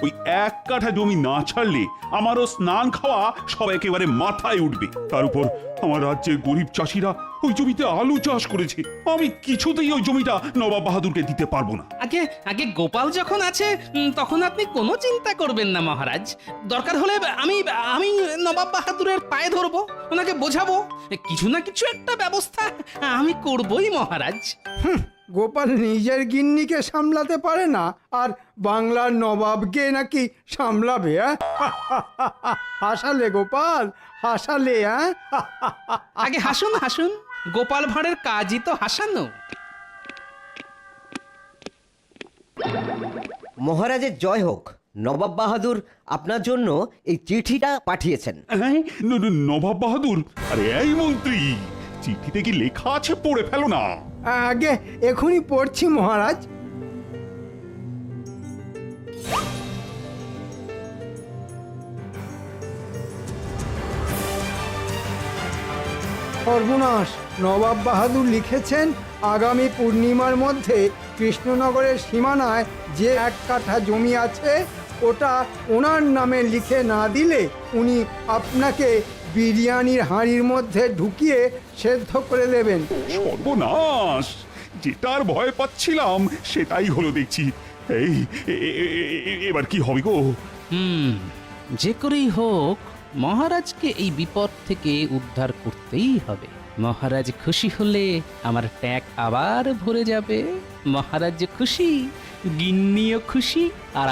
ওই 1 কাঠা জমি না ছাড়লে আমারও স্নান খাওয়া সব একেবারে মাথায় উঠবে। তার উপর আমার রাজ্যের গরিব চাষিরা ওই জমিতে আলু চাষ করেছে। আমি কিছুতেই ওই জমিটা নবাব বাহাদুরকে দিতে পারবো না। আগে আগে গোপাল যখন আছে তখন আপনি কোনো চিন্তা করবেন না মহারাজ। দরকার হলে আমি আমি নবাব বাহাদুরের পায়ে ধরবো, ওনাকে বোঝাবো, কিছু না কিছু একটা ব্যবস্থা আমি করবই মহারাজ। গোপাল নিজের গিন্নিকে সামলাতে পারে না, আর বাংলার নবাবকে নাকি সামলাবে? হাসালে গোপাল, হাসালে। আগে হাসুন হাসুন, গোপাল ভাঁড়ের কাজই তো হাসানো। মহারাজের জয় হোক। নবাব বাহাদুর আপনার জন্য এই চিঠিটা পাঠিয়েছেন। হ্যাঁ, নবাব বাহাদুর? আরে এই মন্ত্রী, চিঠিতে কি লেখা আছে পড়ে ফেলো না। আগে এখনই পড়ছি মহারাজ। সর্বনাশ! নবাব বাহাদুর লিখেছেন, আগামী পূর্ণিমার মধ্যে কৃষ্ণনগরের সীমানায় যে 1 কাঠা জমি আছে ওটা ওনার নামে লিখে না দিলে উনি আপনাকে বিরিয়ানির হাঁড়ির মধ্যে ঢুকিয়ে সেদ্ধ করে দেবেন। সর্বনাশ! যেটার ভয় পাচ্ছিলাম সেটাই হলো দেখছি। এই এবার কি হবে গো? যে করেই হোক মহারাজকে এই বিপদ থেকে উদ্ধার করতেই হবে। মহারাজ খুশি হলে আমার ট্যাগ আবার ভরে যাবে। মহারাজ খুশি, গিন্নিও খুশি, আর